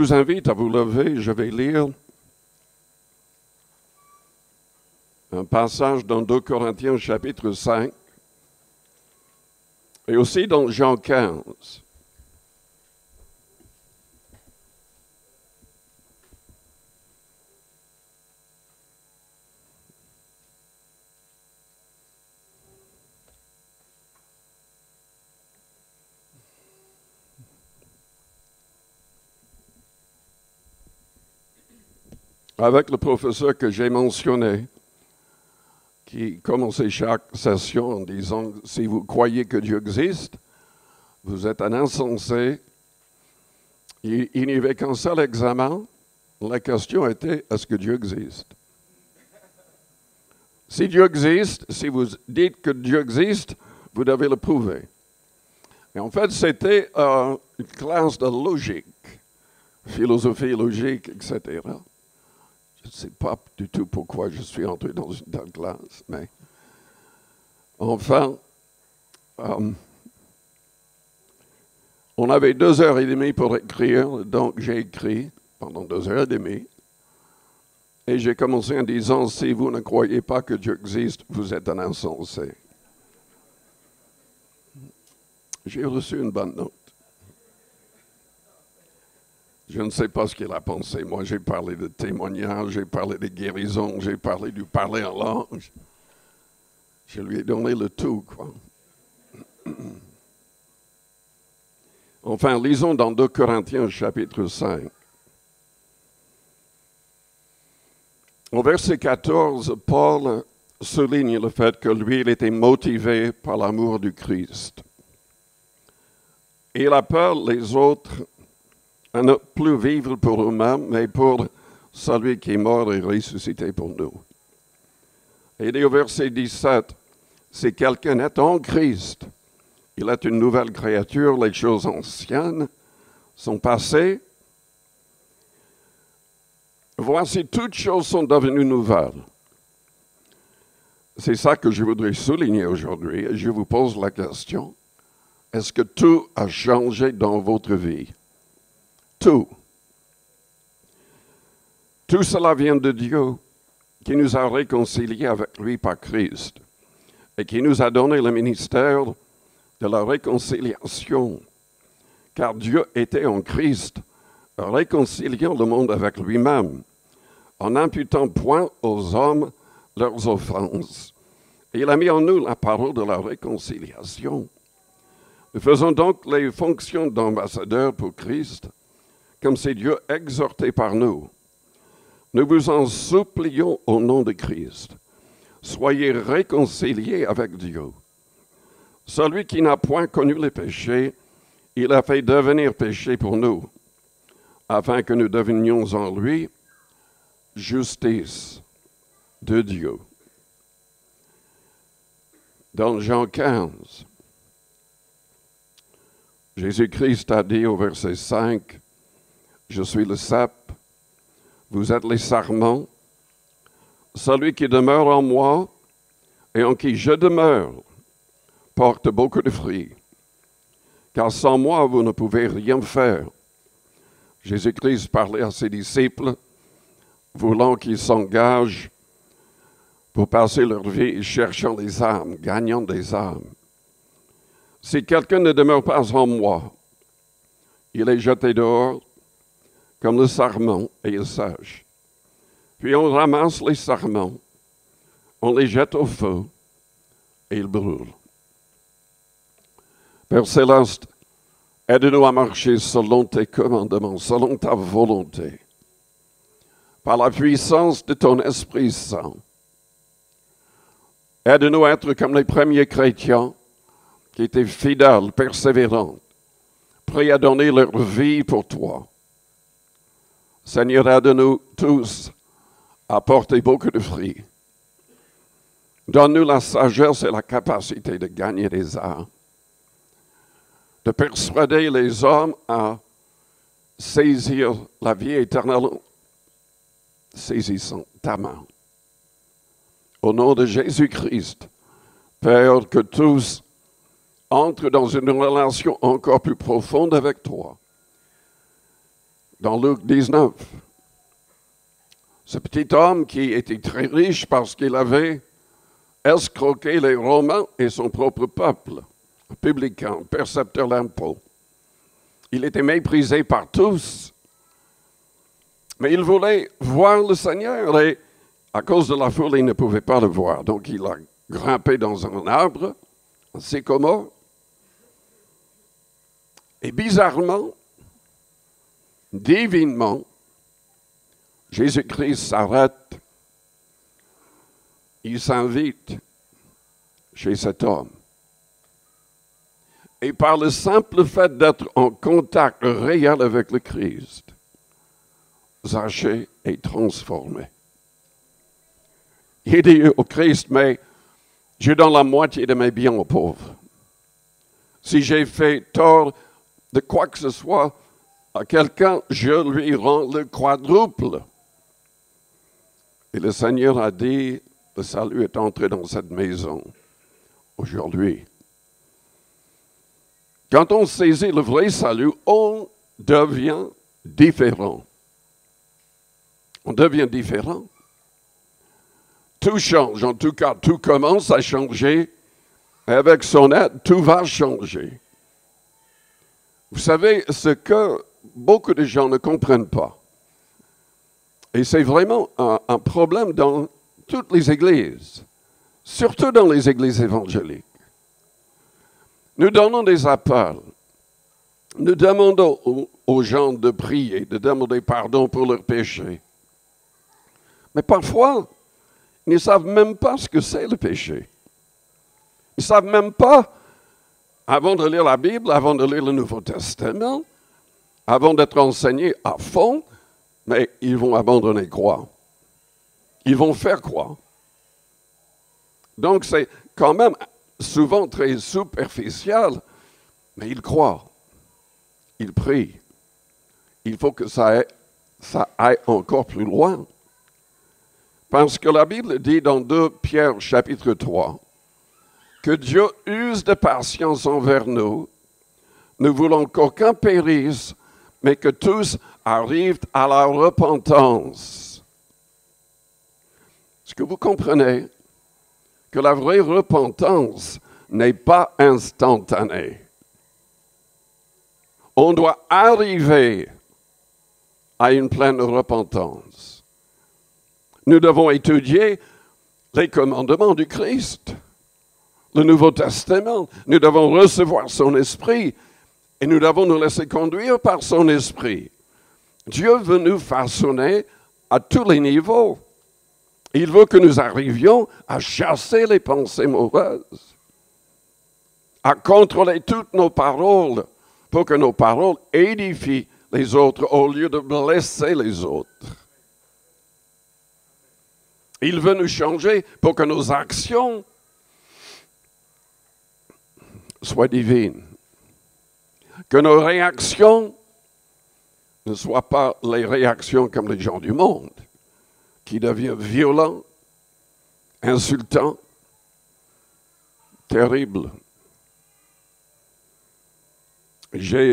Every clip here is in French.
vous invite à vous lever. Je vais lire un passage dans 2 Corinthiens chapitre 5 et aussi dans Jean 15. Avec le professeur que j'ai mentionné, qui commençait chaque session en disant « Si vous croyez que Dieu existe, vous êtes un insensé. » Il n'y avait qu'un seul examen. La question était « Est-ce que Dieu existe? » Si Dieu existe, si vous dites que Dieu existe, vous devez le prouver. Et en fait, c'était une classe de logique, philosophie logique, etc. Je ne sais pas du tout pourquoi je suis entré dans une telle classe, mais enfin, on avait 2h30 pour écrire, donc j'ai écrit pendant 2h30. Et j'ai commencé en disant, si vous ne croyez pas que Dieu existe, vous êtes un insensé. J'ai reçu une bonne note. Je ne sais pas ce qu'il a pensé. Moi, j'ai parlé de témoignages, j'ai parlé de guérison, j'ai parlé du parler en langue. Je lui ai donné le tout, quoi. Enfin, lisons dans 2 Corinthiens chapitre 5. Au verset 14, Paul souligne le fait que lui, il était motivé par l'amour du Christ. Et il appelle les autres à ne plus vivre pour eux-mêmes, mais pour celui qui est mort et ressuscité pour nous. Et il dit au verset 17, si quelqu'un est en Christ, il est une nouvelle créature, les choses anciennes sont passées. Voici, toutes choses sont devenues nouvelles. C'est ça que je voudrais souligner aujourd'hui. Et je vous pose la question, est-ce que tout a changé dans votre vie? Tout. Tout cela vient de Dieu, qui nous a réconciliés avec lui par Christ et qui nous a donné le ministère de la réconciliation. Car Dieu était en Christ, réconciliant le monde avec lui-même, en n'imputant point aux hommes leurs offenses. Et il a mis en nous la parole de la réconciliation. Nous faisons donc les fonctions d'ambassadeurs pour Christ, comme c'est Dieu exhorté par nous. Nous vous en supplions au nom de Christ. Soyez réconciliés avec Dieu. Celui qui n'a point connu les péchés, il a fait devenir péché pour nous, afin que nous devenions en lui justice de Dieu. Dans Jean 15, Jésus-Christ a dit au verset 5, « Je suis le cep, vous êtes les sarments. Celui qui demeure en moi et en qui je demeure porte beaucoup de fruits. Car sans moi, vous ne pouvez rien faire. » Jésus-Christ parlait à ses disciples, voulant qu'ils s'engagent pour passer leur vie cherchant les âmes, gagnant des âmes. Si quelqu'un ne demeure pas en moi, il est jeté dehors comme le sarment et il sèche. Puis on ramasse les sarments, on les jette au feu et ils brûlent. Père céleste, aide-nous à marcher selon tes commandements, selon ta volonté, par la puissance de ton Esprit Saint. Aide-nous à être comme les premiers chrétiens qui étaient fidèles, persévérants, prêts à donner leur vie pour toi. Seigneur, aide-nous tous à porter beaucoup de fruits. Donne-nous la sagesse et la capacité de gagner des âmes, de persuader les hommes à saisir la vie éternelle, saisissant ta main. Au nom de Jésus-Christ, Père, que tous entrent dans une relation encore plus profonde avec toi. dans Luc 19. Ce petit homme qui était très riche parce qu'il avait escroqué les Romains et son propre peuple, un publicain, percepteur d'impôts. Il était méprisé par tous, mais il voulait voir le Seigneur et à cause de la foule, il ne pouvait pas le voir. Donc il a grimpé dans un arbre, un sycomore, et bizarrement, divinement, Jésus-Christ s'arrête, il s'invite chez cet homme. Et par le simple fait d'être en contact réel avec le Christ, Zachée est transformé. Il dit au Christ, mais je donne la moitié de mes biens aux pauvres. Si j'ai fait tort de quoi que ce soit à quelqu'un, je lui rends le quadruple. Et le Seigneur a dit, le salut est entré dans cette maison aujourd'hui. Quand on saisit le vrai salut, on devient différent. On devient différent. Tout change, en tout cas, tout commence à changer. Et avec son aide, tout va changer. Vous savez, ce que beaucoup de gens ne comprennent pas, et c'est vraiment un problème dans toutes les églises, surtout dans les églises évangéliques. Nous donnons des appels. Nous demandons aux gens de prier, de demander pardon pour leurs péchés. Mais parfois, ils ne savent même pas ce que c'est le péché. Ils ne savent même pas, avant de lire la Bible, avant de lire le Nouveau Testament, avant d'être enseignés à fond, mais ils vont abandonner quoi? Ils vont faire quoi? Donc c'est quand même souvent très superficiel, mais ils croient, ils prient. Il faut que ça aille encore plus loin. Parce que la Bible dit dans 2 Pierre chapitre 3 que Dieu use de patience envers nous, ne voulant qu'aucun périsse, mais que tous arrivent à la repentance. Est-ce que vous comprenez que la vraie repentance n'est pas instantanée? On doit arriver à une pleine repentance. Nous devons étudier les commandements du Christ, le Nouveau Testament. Nous devons recevoir son esprit et nous devons nous laisser conduire par son esprit. Dieu veut nous façonner à tous les niveaux. Il veut que nous arrivions à chasser les pensées mauvaises, à contrôler toutes nos paroles pour que nos paroles édifient les autres au lieu de blesser les autres. Il veut nous changer pour que nos actions soient divines. Que nos réactions ne soient pas les réactions comme les gens du monde, qui deviennent violents, insultants, terribles.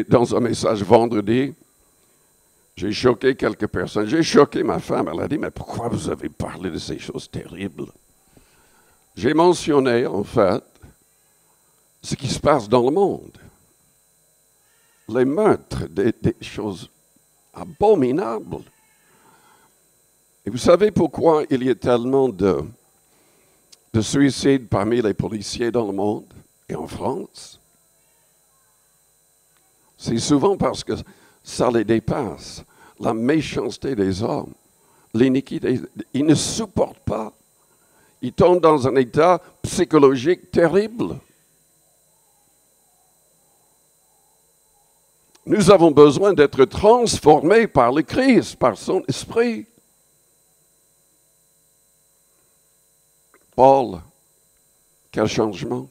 Dans un message vendredi, j'ai choqué quelques personnes. J'ai choqué ma femme. Elle a dit, mais pourquoi vous avez parlé de ces choses terribles? J'ai mentionné, en fait, ce qui se passe dans le monde. Les meurtres, des choses abominables. Et vous savez pourquoi il y a tellement de suicides parmi les policiers dans le monde et en France? C'est souvent parce que ça les dépasse. La méchanceté des hommes, l'iniquité, ils ne supportent pas. Ils tombent dans un état psychologique terrible. Nous avons besoin d'être transformés par le Christ, par son esprit. Paul, quel changement?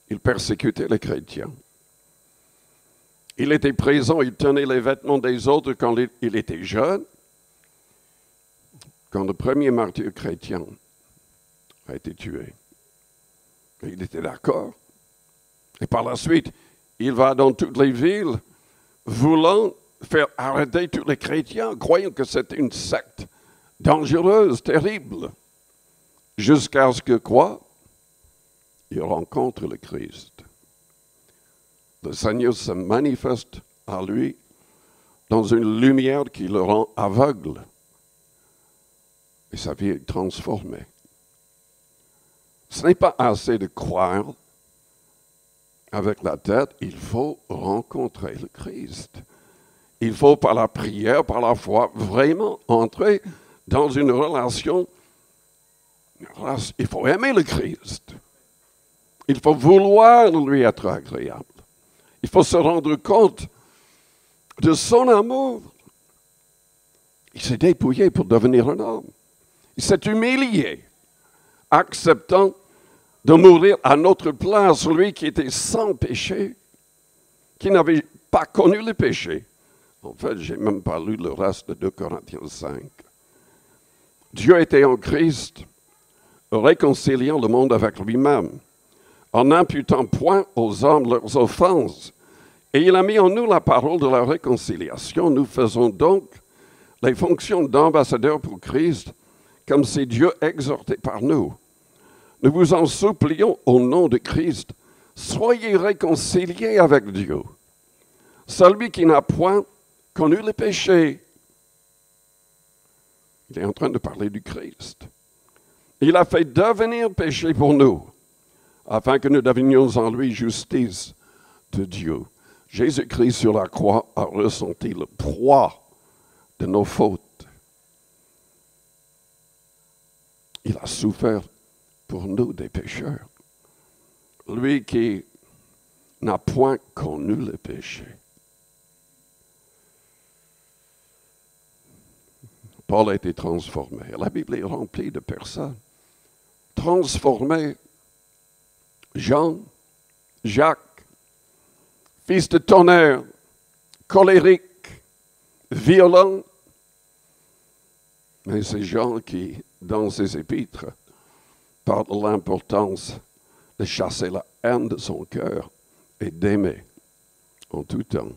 Il persécutait les chrétiens. Il était présent, il tenait les vêtements des autres quand il était jeune, quand le premier martyr chrétien a été tué. Et il était d'accord. Et par la suite, il va dans toutes les villes voulant faire arrêter tous les chrétiens, croyant que c'était une secte dangereuse, terrible, jusqu'à ce que quoi? Il rencontre le Christ. Le Seigneur se manifeste à lui dans une lumière qui le rend aveugle. Et sa vie est transformée. Ce n'est pas assez de croire avec la tête, il faut rencontrer le Christ. Il faut par la prière, par la foi, vraiment entrer dans une relation. Il faut aimer le Christ. Il faut vouloir lui être agréable. Il faut se rendre compte de son amour. Il s'est dépouillé pour devenir un homme. Il s'est humilié, acceptant de mourir à notre place, lui qui était sans péché, qui n'avait pas connu le péché. En fait, je n'ai même pas lu le reste de 2 Corinthiens 5. Dieu était en Christ, réconciliant le monde avec lui-même, en n'imputant point aux hommes leurs offenses. Et il a mis en nous la parole de la réconciliation. Nous faisons donc les fonctions d'ambassadeurs pour Christ, comme si Dieu exhortait par nous. Nous vous en supplions au nom de Christ, soyez réconciliés avec Dieu. Celui qui n'a point connu le péché, il est en train de parler du Christ. Il a fait devenir péché pour nous, afin que nous devenions en lui justice de Dieu. Jésus-Christ sur la croix a ressenti le poids de nos fautes. Il a souffert pour nous des pécheurs. Lui qui n'a point connu le péché. Paul a été transformé. La Bible est remplie de personnes transformées. Jean, Jacques, fils de tonnerre, colérique, violent. Mais c'est Jean qui, dans ses épîtres, parle de l'importance de chasser la haine de son cœur et d'aimer en tout temps.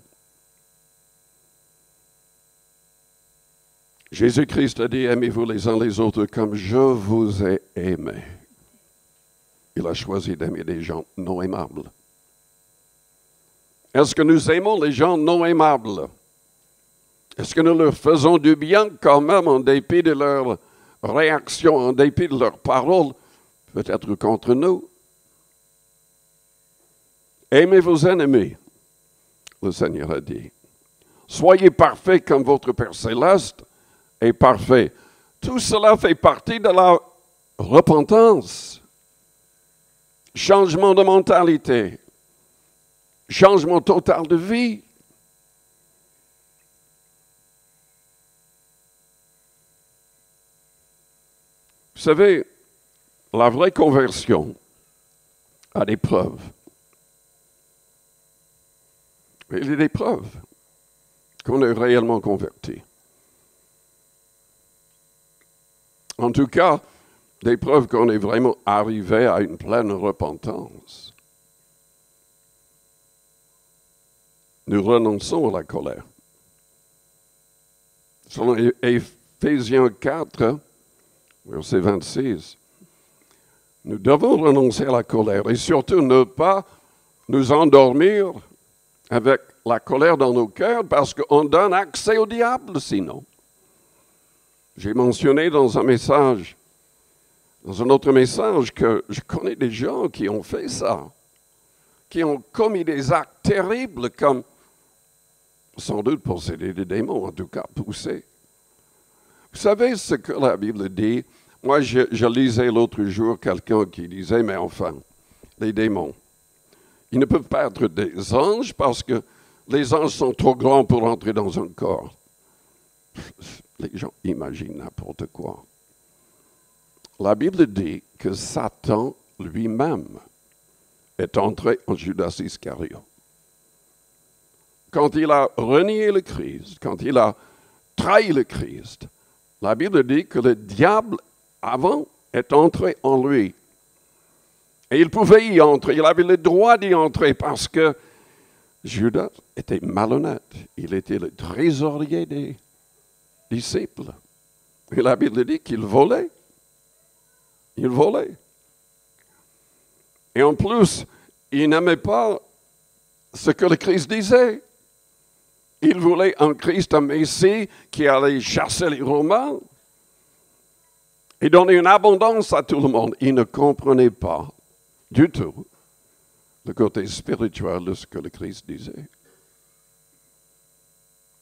Jésus-Christ a dit, aimez-vous les uns les autres comme je vous ai aimé. Il a choisi d'aimer des gens non aimables. Est-ce que nous aimons les gens non aimables? Est-ce que nous leur faisons du bien quand même en dépit de leur réaction, en dépit de leurs paroles, peut-être contre nous? Aimez vos ennemis, le Seigneur a dit. Soyez parfaits comme votre Père céleste est parfait. Tout cela fait partie de la repentance. Changement de mentalité. Changement total de vie. Vous savez, la vraie conversion a des preuves. Il y a des preuves qu'on est réellement converti. En tout cas, des preuves qu'on est vraiment arrivé à une pleine repentance. Nous renonçons à la colère. Selon Éphésiens 4, verset 26, nous devons renoncer à la colère et surtout ne pas nous endormir avec la colère dans nos cœurs parce qu'on donne accès au diable sinon. J'ai mentionné dans un message, dans un autre message, que je connais des gens qui ont fait ça, qui ont commis des actes terribles comme, sans doute posséder des démons, en tout cas poussés. Vous savez ce que la Bible dit? Moi, je lisais l'autre jour quelqu'un qui disait, mais enfin, les démons, ils ne peuvent pas être des anges parce que les anges sont trop grands pour entrer dans un corps. Les gens imaginent n'importe quoi. La Bible dit que Satan lui-même est entré en Judas Iscariot. Quand il a renié le Christ, quand il a trahi le Christ, la Bible dit que le diable, avant, est entré en lui. Et il pouvait y entrer, il avait le droit d'y entrer parce que Judas était malhonnête. Il était le trésorier des disciples. Et la Bible dit qu'il volait. Il volait. Et en plus, il n'aimait pas ce que le Christ disait. Il voulait un Christ, un Messie qui allait chasser les Romains et donner une abondance à tout le monde. Il ne comprenait pas du tout le côté spirituel de ce que le Christ disait.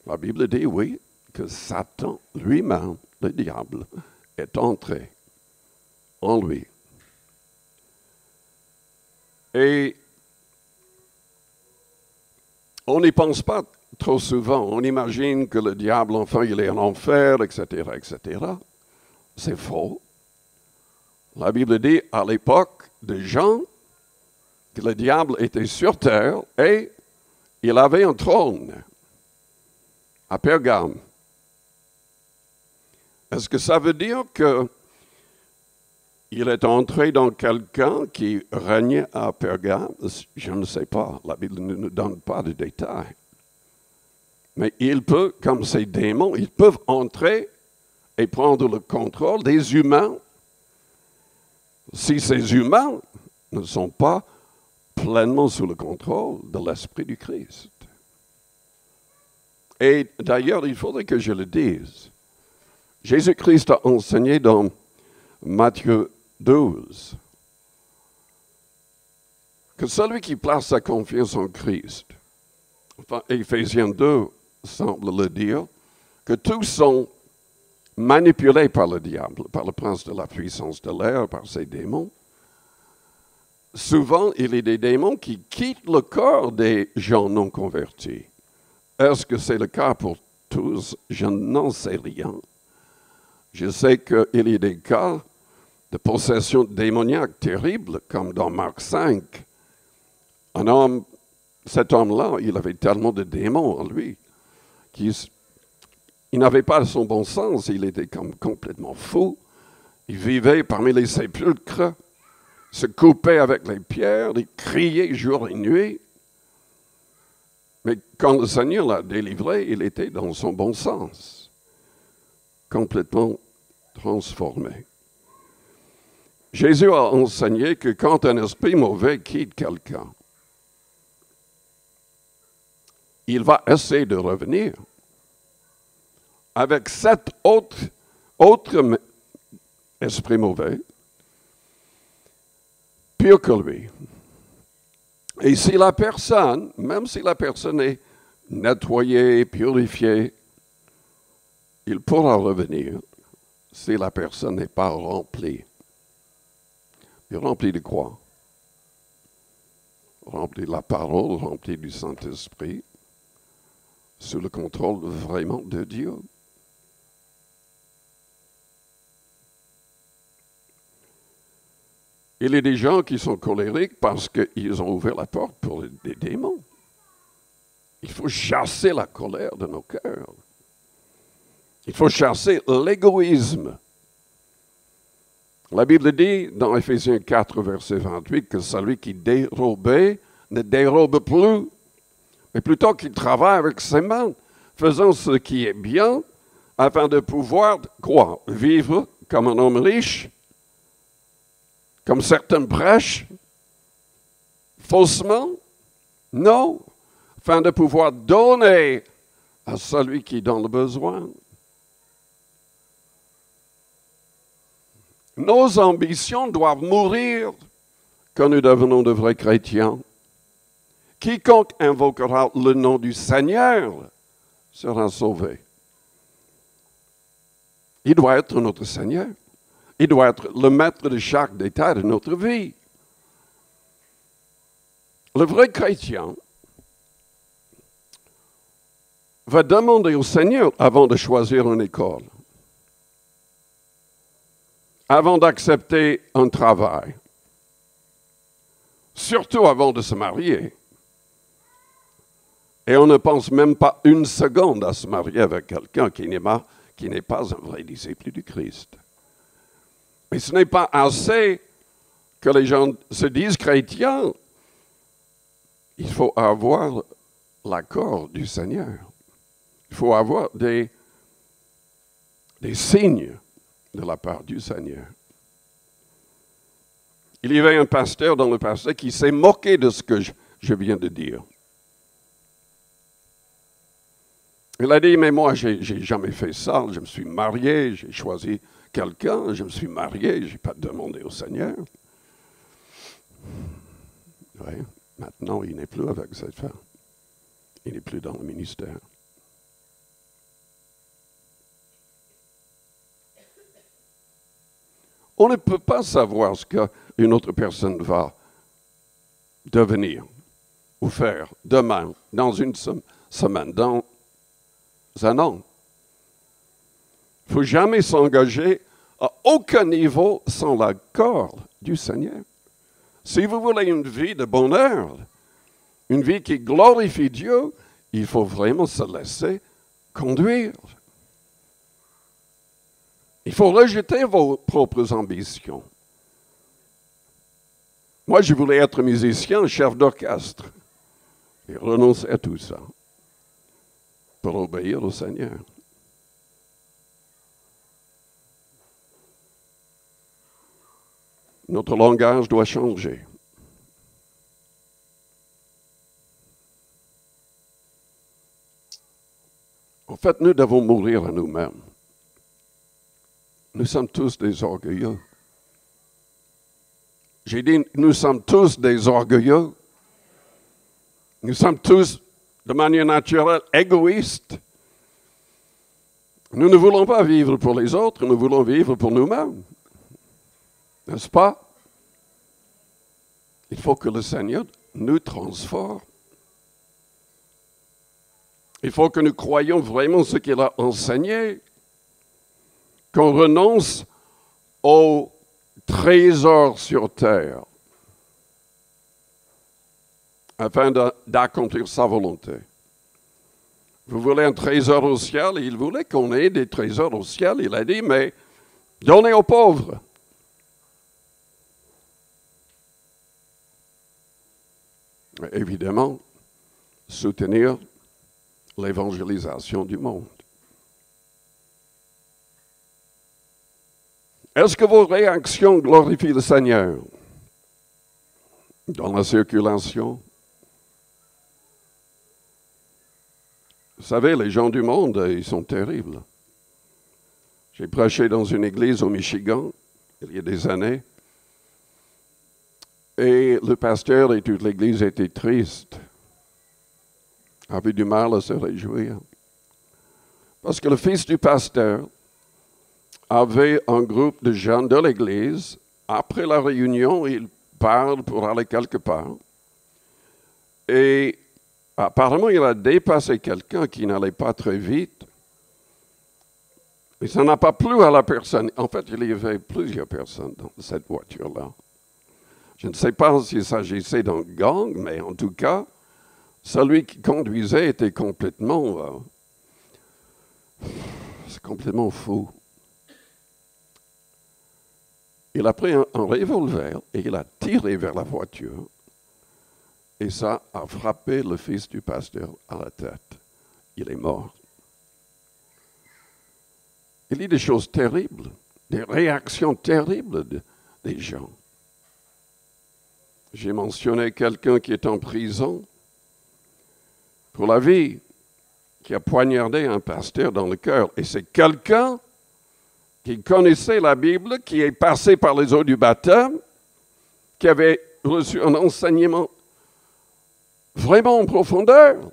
La Bible dit, oui, que Satan lui-même, le diable, est entré en lui. Et on n'y pense pas trop souvent. On imagine que le diable, enfin, il est en enfer, etc., etc. C'est faux. La Bible dit, à l'époque de Jean, que le diable était sur terre et il avait un trône à Pergame. Est-ce que ça veut dire qu'il est entré dans quelqu'un qui régnait à Pergame? Je ne sais pas. La Bible ne nous donne pas de détails. Mais il peut, comme ces démons, ils peuvent entrer et prendre le contrôle des humains si ces humains ne sont pas pleinement sous le contrôle de l'Esprit du Christ. Et d'ailleurs, il faudrait que je le dise. Jésus-Christ a enseigné dans Matthieu 12 que celui qui place sa confiance en Christ, enfin, Éphésiens 2 semble le dire, que tous sont manipulés par le diable, par le prince de la puissance de l'air, par ses démons. Souvent, il y a des démons qui quittent le corps des gens non convertis. Est-ce que c'est le cas pour tous? Je n'en sais rien. Je sais qu'il y a des cas de possession démoniaque terrible, comme dans Marc 5. Cet homme-là, il avait tellement de démons en lui qu'il n'avait pas son bon sens. Il était comme complètement fou. Il vivait parmi les sépulcres, se coupait avec les pierres, il criait jour et nuit. Mais quand le Seigneur l'a délivré, il était dans son bon sens, complètement transformé. Jésus a enseigné que quand un esprit mauvais quitte quelqu'un, il va essayer de revenir avec 7 autres esprits mauvais, pire que lui. Et si la personne, même si la personne est nettoyée, purifiée, il pourra revenir si la personne n'est pas remplie. Et remplie de quoi? Remplie de la parole, remplie du Saint-Esprit, sous le contrôle vraiment de Dieu. Il y a des gens qui sont colériques parce qu'ils ont ouvert la porte pour des démons. Il faut chasser la colère de nos cœurs. Il faut chasser l'égoïsme. La Bible dit dans Éphésiens 4, verset 28, que celui qui dérobait ne dérobe plus, mais plutôt qu'il travaille avec ses mains, faisant ce qui est bien, afin de pouvoir, quoi? Vivre comme un homme riche, comme certains prêchent, faussement? Non, afin de pouvoir donner à celui qui est dans le besoin. Nos ambitions doivent mourir quand nous devenons de vrais chrétiens. Quiconque invoquera le nom du Seigneur sera sauvé. Il doit être notre Seigneur. Il doit être le maître de chaque détail de notre vie. Le vrai chrétien va demander au Seigneur avant de choisir une école, avant d'accepter un travail, surtout avant de se marier. Et on ne pense même pas une seconde à se marier avec quelqu'un qui n'est pas un vrai disciple du Christ. Mais ce n'est pas assez que les gens se disent chrétiens. Il faut avoir l'accord du Seigneur. Il faut avoir des signes de la part du Seigneur. Il y avait un pasteur dans le passé qui s'est moqué de ce que je viens de dire. Il a dit, mais moi, j'ai jamais fait ça. Je me suis marié, j'ai choisi quelqu'un, je me suis marié, je n'ai pas demandé au Seigneur. Oui, maintenant, il n'est plus avec cette femme. Il n'est plus dans le ministère. On ne peut pas savoir ce qu'une autre personne va devenir ou faire demain, dans une semaine, dans un an. Il ne faut jamais s'engager à aucun niveau sans l'accord du Seigneur. Si vous voulez une vie de bonheur, une vie qui glorifie Dieu, il faut vraiment se laisser conduire. Il faut rejeter vos propres ambitions. Moi, je voulais être musicien, chef d'orchestre, et renoncer à tout ça pour obéir au Seigneur. Notre langage doit changer. En fait, nous devons mourir à nous-mêmes. Nous sommes tous des orgueilleux. J'ai dit, nous sommes tous des orgueilleux. Nous sommes tous, de manière naturelle, égoïstes. Nous ne voulons pas vivre pour les autres, nous voulons vivre pour nous-mêmes. N'est-ce pas? Il faut que le Seigneur nous transforme. Il faut que nous croyions vraiment ce qu'il a enseigné. Qu'on renonce au trésor sur terre afin d'accomplir sa volonté. Vous voulez un trésor au ciel? Il voulait qu'on ait des trésors au ciel. Il a dit, mais donnez aux pauvres. Évidemment, soutenir l'évangélisation du monde. Est-ce que vos réactions glorifient le Seigneur dans la circulation? Vous savez, les gens du monde, ils sont terribles. J'ai prêché dans une église au Michigan, il y a des années, et le pasteur et toute l'église étaient tristes, avaient du mal à se réjouir. Parce que le fils du pasteur avait un groupe de jeunes de l'église. Après la réunion, il parle pour aller quelque part. Et apparemment, il a dépassé quelqu'un qui n'allait pas très vite. Et ça n'a pas plu à la personne. En fait, il y avait plusieurs personnes dans cette voiture-là. Je ne sais pas s'il s'agissait d'un gang, mais en tout cas, celui qui conduisait était complètement fou. Il a pris un revolver et il a tiré vers la voiture. Et ça a frappé le fils du pasteur à la tête. Il est mort. Il y a des choses terribles, des réactions terribles des gens. J'ai mentionné quelqu'un qui est en prison pour la vie, qui a poignardé un pasteur dans le cœur. Et c'est quelqu'un qui connaissait la Bible, qui est passé par les eaux du baptême, qui avait reçu un enseignement vraiment en profondeur,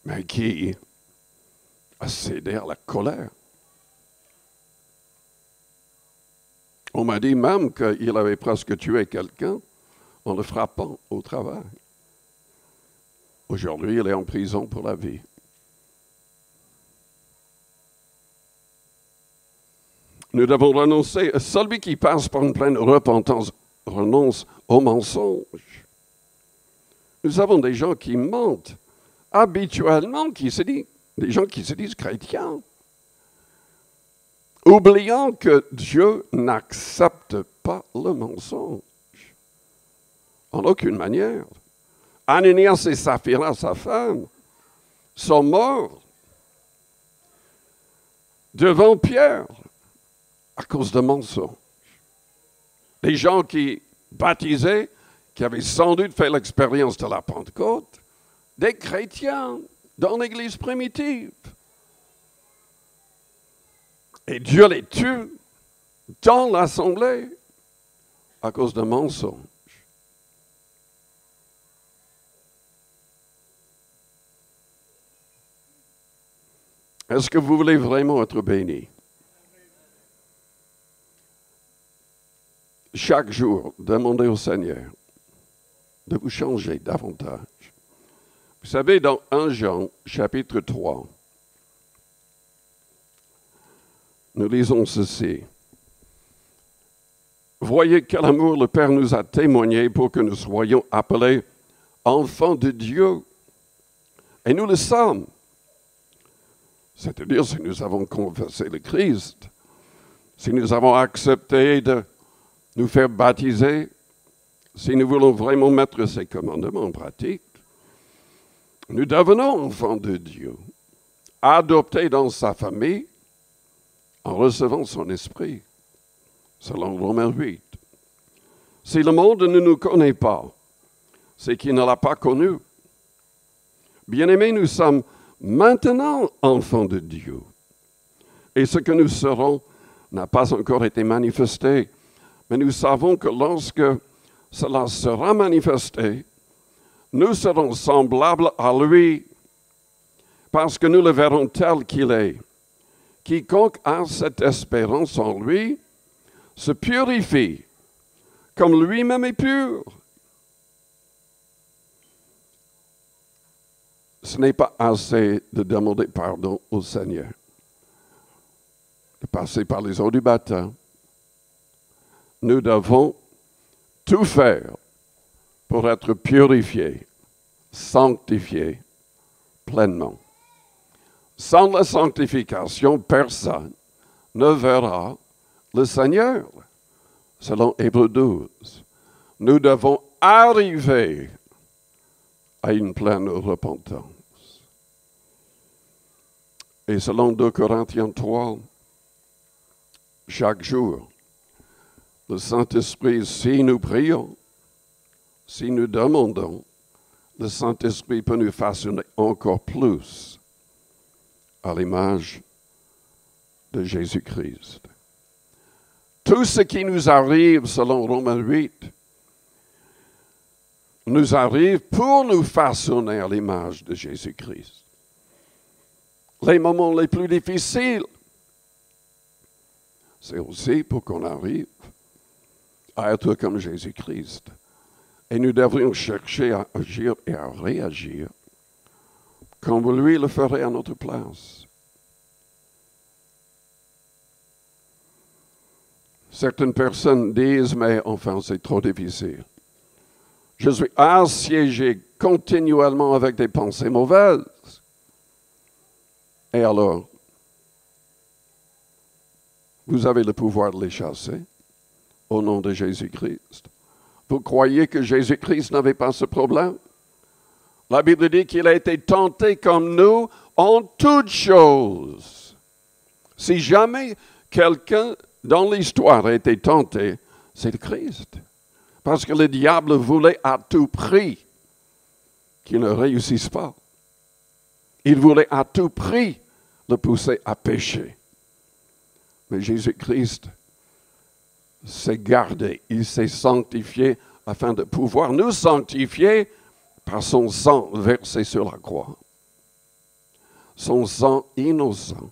mais qui a cédé à la colère. On m'a dit même qu'il avait presque tué quelqu'un en le frappant au travail. Aujourd'hui, il est en prison pour la vie. Nous devons renoncer. Celui qui passe par une pleine repentance renonce au mensonge. Nous avons des gens qui mentent habituellement, des gens qui se disent chrétiens, oubliant que Dieu n'accepte pas le mensonge en aucune manière. Ananias et Saphira, sa femme, sont morts devant Pierre à cause de mensonges. Les gens qui baptisaient, qui avaient sans doute fait l'expérience de la Pentecôte, des chrétiens dans l'Église primitive. Et Dieu les tue dans l'assemblée à cause de mensonges. Est-ce que vous voulez vraiment être béni? Chaque jour, demandez au Seigneur de vous changer davantage. Vous savez, dans 1 Jean, chapitre 3, nous lisons ceci. Voyez quel amour le Père nous a témoigné pour que nous soyons appelés enfants de Dieu. Et nous le sommes. C'est-à-dire, si nous avons confessé le Christ, si nous avons accepté de nous faire baptiser, si nous voulons vraiment mettre ses commandements en pratique, nous devenons enfants de Dieu, adoptés dans sa famille en recevant son esprit, selon Romains 8. Si le monde ne nous connaît pas, c'est qu'il ne l'a pas connu. Bien-aimés, nous sommes maintenant enfants de Dieu. Et ce que nous serons n'a pas encore été manifesté. Mais nous savons que lorsque cela sera manifesté, nous serons semblables à lui, parce que nous le verrons tel qu'il est. Quiconque a cette espérance en lui se purifie, comme lui-même est pur. Ce n'est pas assez de demander pardon au Seigneur, de passer par les eaux du baptême. Nous devons tout faire pour être purifiés, sanctifiés pleinement. Sans la sanctification, personne ne verra le Seigneur, selon Hébreux 12. Nous devons arriver à une pleine repentance. Et selon 2 Corinthiens 3, chaque jour, le Saint-Esprit, si nous prions, si nous demandons, le Saint-Esprit peut nous façonner encore plus à l'image de Jésus-Christ. Tout ce qui nous arrive, selon Romains 8, nous arrive pour nous façonner à l'image de Jésus-Christ. Les moments les plus difficiles, c'est aussi pour qu'on arrive à être comme Jésus-Christ. Et nous devrions chercher à agir et à réagir comme lui le ferait à notre place. Certaines personnes disent, mais enfin, c'est trop difficile. Je suis assiégé continuellement avec des pensées mauvaises. Et alors, vous avez le pouvoir de les chasser au nom de Jésus-Christ. Vous croyez que Jésus-Christ n'avait pas ce problème? La Bible dit qu'il a été tenté comme nous en toutes choses. Si jamais quelqu'un dans l'histoire a été tenté, c'est le Christ. Parce que le diable voulait à tout prix qu'il ne réussisse pas. Il voulait à tout prix le pousser à pécher. Mais Jésus-Christ s'est gardé, il s'est sanctifié afin de pouvoir nous sanctifier par son sang versé sur la croix. Son sang innocent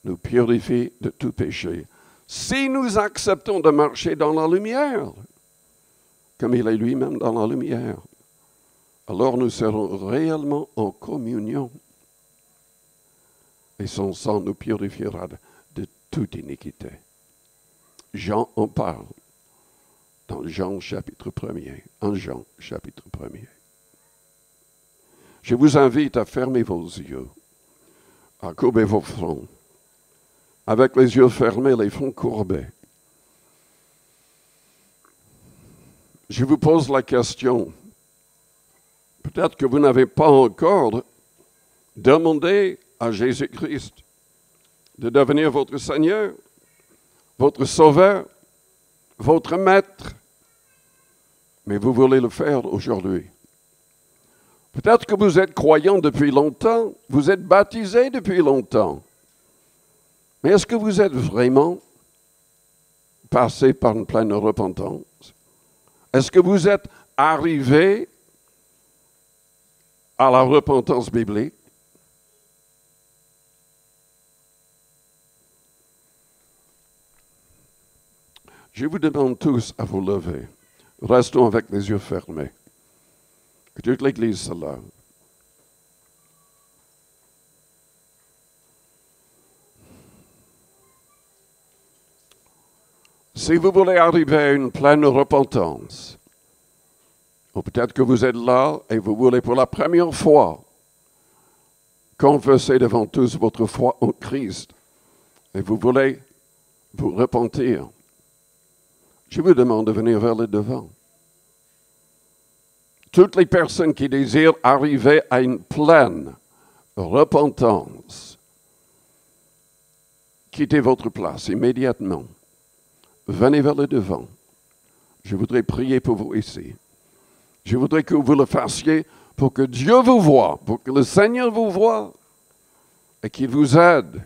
nous purifie de tout péché. Si nous acceptons de marcher dans la lumière, comme il est lui-même dans la lumière, alors nous serons réellement en communion. Et son sang nous purifiera de toute iniquité. Jean en parle dans Jean chapitre 1er. En Jean chapitre 1er. Je vous invite à fermer vos yeux, à courber vos fronts, avec les yeux fermés, les fronts courbés. Je vous pose la question, Peut-être que vous n'avez pas encore demandé à Jésus-Christ de devenir votre Seigneur, votre Sauveur, votre Maître, mais vous voulez le faire aujourd'hui. Peut-être que vous êtes croyant depuis longtemps, vous êtes baptisé depuis longtemps, mais est-ce que vous êtes vraiment passé par une pleine repentance? Est-ce que vous êtes arrivé à la repentance biblique? Je vous demande tous à vous lever. Restons avec les yeux fermés. Que toute l'Église se lève. Si vous voulez arriver à une pleine repentance, ou peut-être que vous êtes là et vous voulez pour la première fois confesser devant tous votre foi en Christ, et vous voulez vous repentir, je vous demande de venir vers le devant. Toutes les personnes qui désirent arriver à une pleine repentance, quittez votre place immédiatement. Venez vers le devant. Je voudrais prier pour vous ici. Je voudrais que vous le fassiez pour que Dieu vous voie, pour que le Seigneur vous voie et qu'il vous aide